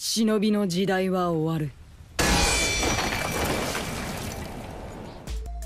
忍びの時代は終わる。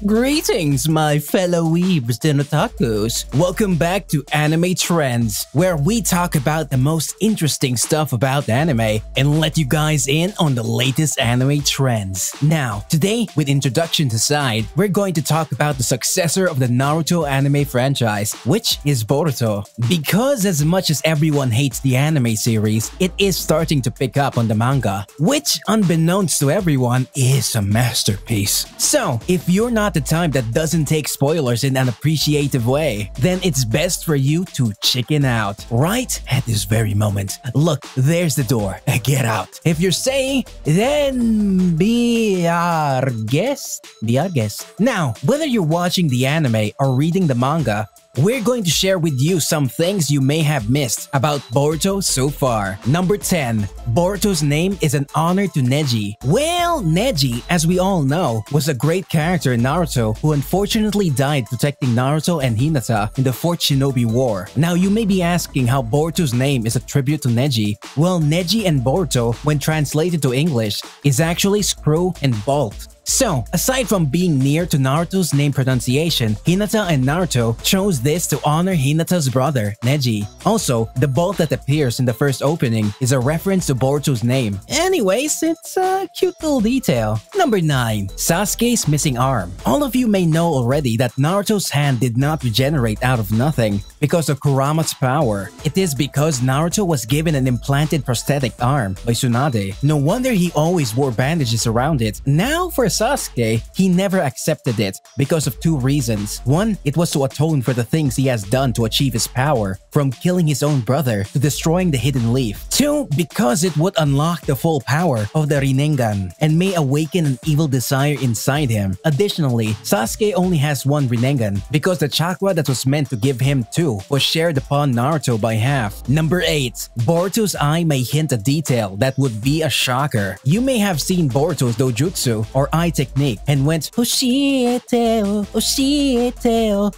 Greetings, my fellow weebs and otakus. Welcome back to Anime Trends, where we talk about the most interesting stuff about anime and let you guys in on the latest anime trends. Now, today, with introductions aside, we're going to talk about the successor of the Naruto anime franchise, which is Boruto. Because as much as everyone hates the anime series, it is starting to pick up on the manga, which, unbeknownst to everyone, is a masterpiece. So, if you're not the type that doesn't take spoilers in an appreciative way, then it's best for you to chicken out right at this very moment. Look, there's the door. Get out. If you're saying, then be our guest. Be our guest. Now, whether you're watching the anime or reading the manga, we're going to share with you some things you may have missed about Boruto so far. Number 10. Boruto's name is an honor to Neji. Well, Neji, as we all know, was a great character in Naruto who unfortunately died protecting Naruto and Hinata in the Fourth Shinobi War. Now, you may be asking how Boruto's name is a tribute to Neji. Well, Neji and Boruto, when translated to English, is actually screw and bolt. So, aside from being near to Naruto's name pronunciation, Hinata and Naruto chose this to honor Hinata's brother, Neji. Also, the bolt that appears in the first opening is a reference to Boruto's name. Anyways, it's a cute little detail. Number 9. Sasuke's missing arm. All of you may know already that Naruto's hand did not regenerate out of nothing because of Kurama's power. It is because Naruto was given an implanted prosthetic arm by Tsunade. No wonder he always wore bandages around it. Now, for Sasuke, he never accepted it because of two reasons. One, it was to atone for the things he has done to achieve his power, from killing his own brother to destroying the Hidden Leaf. Two, because it would unlock the full power of the Rinnegan and may awaken an evil desire inside him. Additionally, Sasuke only has one Rinnegan because the chakra that was meant to give him two was shared upon Naruto by half. Number 8. Boruto's eye may hint a detail that would be a shocker. You may have seen Boruto's dojutsu or eye technique and went Oshiete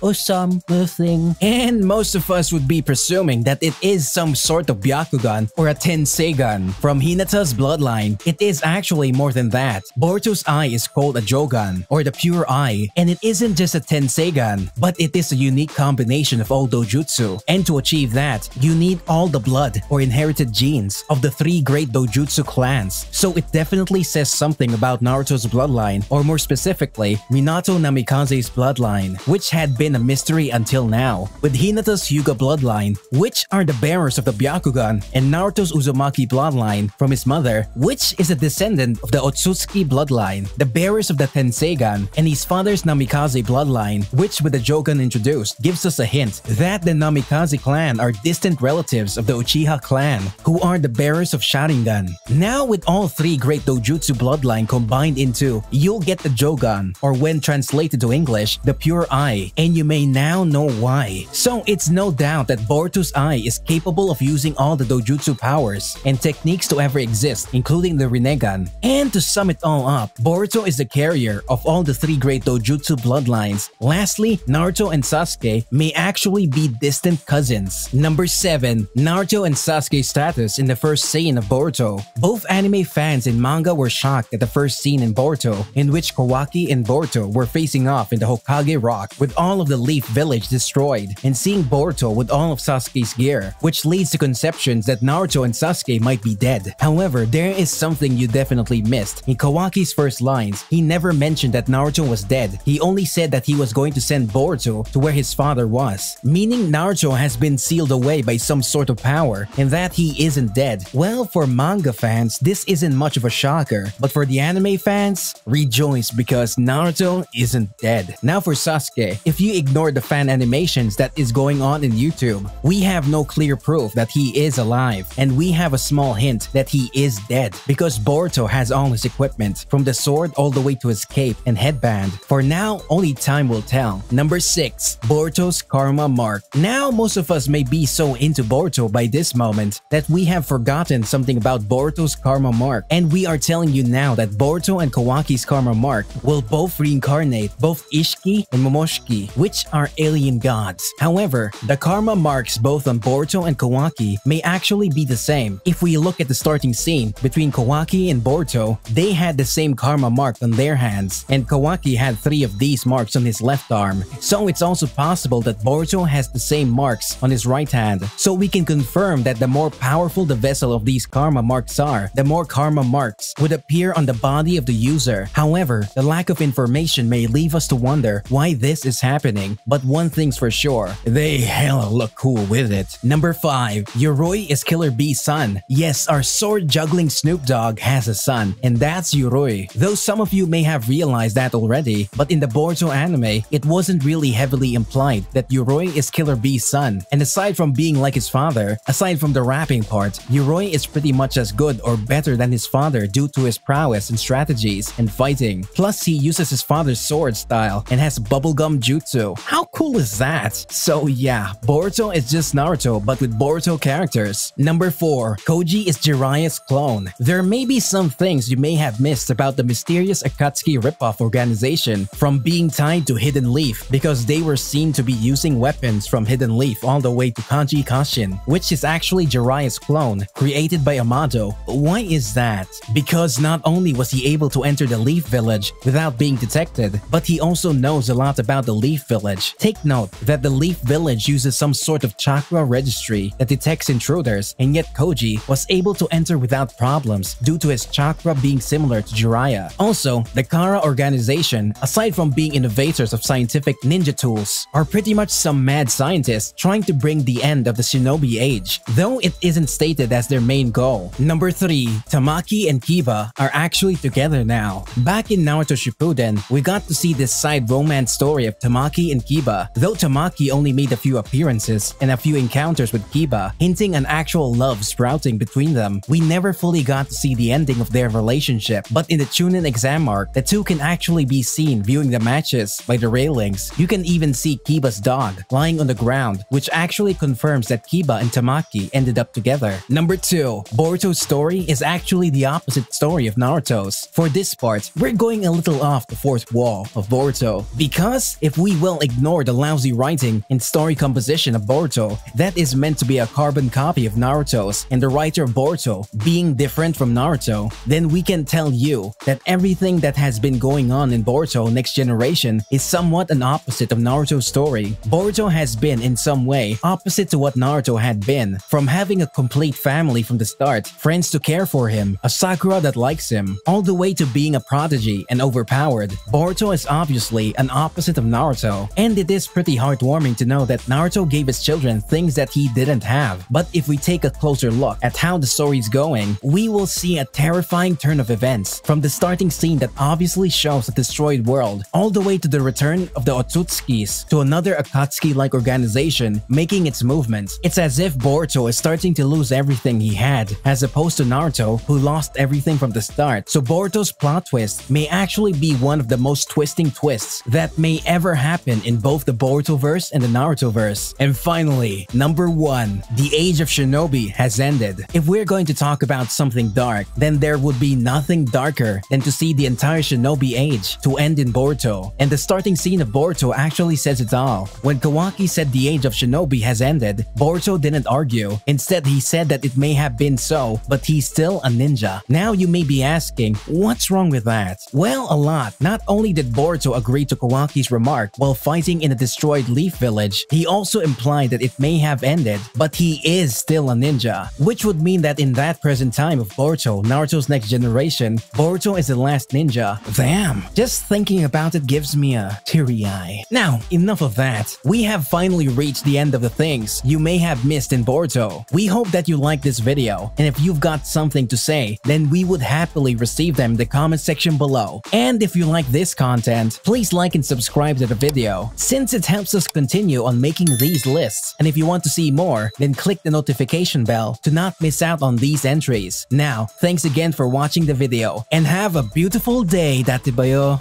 or something. And most of us would be presuming that it is some sort of Byakugan or a Tenseigan from Hinata's bloodline. It is actually more than that. Boruto's eye is called a Jogan or the pure eye, and it isn't just a Tenseigan, but it is a unique combination of all dojutsu. And to achieve that, you need all the blood or inherited genes of the 3 great dojutsu clans. So it definitely says something about Naruto's bloodline, or more specifically, Minato Namikaze's bloodline, which had been a mystery until now, with Hinata's Hyuga bloodline, which are the bearers of the Byakugan, and Naruto's Uzumaki bloodline from his mother, which is a descendant of the Otsutsuki bloodline, the bearers of the Tenseigan, and his father's Namikaze bloodline, which with the Jogan introduced gives us a hint that the Namikaze clan are distant relatives of the Uchiha clan, who are the bearers of Sharingan. Now with all 3 great dojutsu bloodline combined into, you'll get the Jogan, or when translated to English, the pure eye, and you may now know why. So it's no doubt that Boruto's eye is capable of using all the dojutsu powers and techniques to ever exist, including the Rinnegan. And to sum it all up, Boruto is the carrier of all the 3 great dojutsu bloodlines. Lastly, Naruto and Sasuke may actually be distant cousins. Number 7. Naruto and Sasuke's status in the first scene of Boruto. Both anime fans and manga were shocked at the first scene in Boruto, in which Kawaki and Boruto were facing off in the Hokage Rock with all of the Leaf Village destroyed, and seeing Boruto with all of Sasuke's gear, which leads to conceptions that Naruto and Sasuke might be dead. However, there is something you definitely missed. In Kawaki's first lines, he never mentioned that Naruto was dead. He only said that he was going to send Boruto to where his father was, meaning Naruto has been sealed away by some sort of power and that he isn't dead. Well, for manga fans, this isn't much of a shocker, but for the anime fans, rejoice because Naruto isn't dead. Now for Sasuke, if you ignore the fan animations that is going on in YouTube, we have no clear proof that he is alive, and we have a small hint that he is dead because Boruto has all his equipment, from the sword all the way to his cape and headband. For now, only time will tell. Number 6. Boruto's Karma Mark. Now, most of us may be so into Boruto by this moment that we have forgotten something about Boruto's Karma Mark, and we are telling you now that Boruto and Kawaki's Karma Mark will both reincarnate both Ishiki and Momoshiki, which are alien gods. However, the Karma marks both on Boruto and Kawaki may actually be the the same. If we look at the starting scene between Kawaki and Boruto, they had the same karma mark on their hands, and Kawaki had 3 of these marks on his left arm. So it's also possible that Boruto has the same marks on his right hand. So we can confirm that the more powerful the vessel of these karma marks are, the more karma marks would appear on the body of the user. However, the lack of information may leave us to wonder why this is happening, but one thing's for sure, they hella look cool with it. Number 5. Yoroi is Killer Bee's son. Yes, our sword-juggling Snoop Dogg has a son, and that's Yoroi. Though some of you may have realized that already, but in the Boruto anime, it wasn't really heavily implied that Yoroi is Killer Bee's son. And aside from being like his father, aside from the rapping part, Yoroi is pretty much as good or better than his father due to his prowess and strategies and fighting. Plus, he uses his father's sword style and has bubblegum jutsu. How cool is that? So yeah, Boruto is just Naruto but with Boruto characters. Number 4. Koji is Jiraiya's clone. There may be some things you may have missed about the mysterious Akatsuki ripoff organization from being tied to Hidden Leaf because they were seen to be using weapons from Hidden Leaf all the way to Kanji Kashin, which is actually Jiraiya's clone, created by Amado. Why is that? Because not only was he able to enter the Leaf Village without being detected, but he also knows a lot about the Leaf Village. Take note that the Leaf Village uses some sort of chakra registry that detects intruders, and yet Koji was able to enter without problems due to his chakra being similar to Jiraiya. Also, the Kara organization, aside from being innovators of scientific ninja tools, are pretty much some mad scientists trying to bring the end of the shinobi age, though it isn't stated as their main goal. Number 3. Tamaki and Kiba are actually together now. Back in Naruto Shippuden, we got to see this side romance story of Tamaki and Kiba, though Tamaki only made a few appearances and a few encounters with Kiba, hinting an actual love sprouting between them. We never fully got to see the ending of their relationship, but in the Chunin exam arc, the two can actually be seen viewing the matches by the railings. You can even see Kiba's dog lying on the ground, which actually confirms that Kiba and Tamaki ended up together. Number 2. Boruto's story is actually the opposite story of Naruto's. For this part, we're going a little off the fourth wall of Boruto, because if we will ignore the lousy writing and story composition of Boruto that is meant to be a carbon copy of Naruto's, and the writer of Boruto being different from Naruto, then we can tell you that everything that has been going on in Boruto Next Generation is somewhat an opposite of Naruto's story. Boruto has been in some way opposite to what Naruto had been, from having a complete family from the start, friends to care for him, a Sakura that likes him, all the way to being a prodigy and overpowered. Boruto is obviously an opposite of Naruto, and it is pretty heartwarming to know that Naruto gave his children things that he didn't have. But if we take a closer look at how the story's going, we will see a terrifying turn of events, from the starting scene that obviously shows a destroyed world, all the way to the return of the Otsutsukis to another Akatsuki-like organization making its movements. It's as if Boruto is starting to lose everything he had, as opposed to Naruto, who lost everything from the start. So Boruto's plot twist may actually be one of the most twisting twists that may ever happen in both the Borutoverse and the Narutoverse. And finally, number 1. The Age of Shinobi has ended. If we're going to talk about something dark, then there would be nothing darker than to see the entire Shinobi Age to end in Boruto. And the starting scene of Boruto actually says it all. When Kawaki said the Age of Shinobi has ended, Boruto didn't argue. Instead, he said that it may have been so, but he's still a ninja. Now you may be asking, what's wrong with that? Well, a lot. Not only did Boruto agree to Kawaki's remark while fighting in a destroyed Leaf Village, he also implied that it may have ended, but he is still a ninja. Which would mean that in that present time of Boruto, Naruto's Next Generation, Boruto is the last ninja. Damn, just thinking about it gives me a teary eye. Now, enough of that. We have finally reached the end of the things you may have missed in Boruto. We hope that you liked this video, and if you've got something to say, then we would happily receive them in the comment section below. And if you like this content, please like and subscribe to the video, since it helps us continue on making these lists. And if you want to see more, then click the notification bell to not miss out on these entries. Now, thanks again for watching the video, and have a beautiful day, Dati Bayo.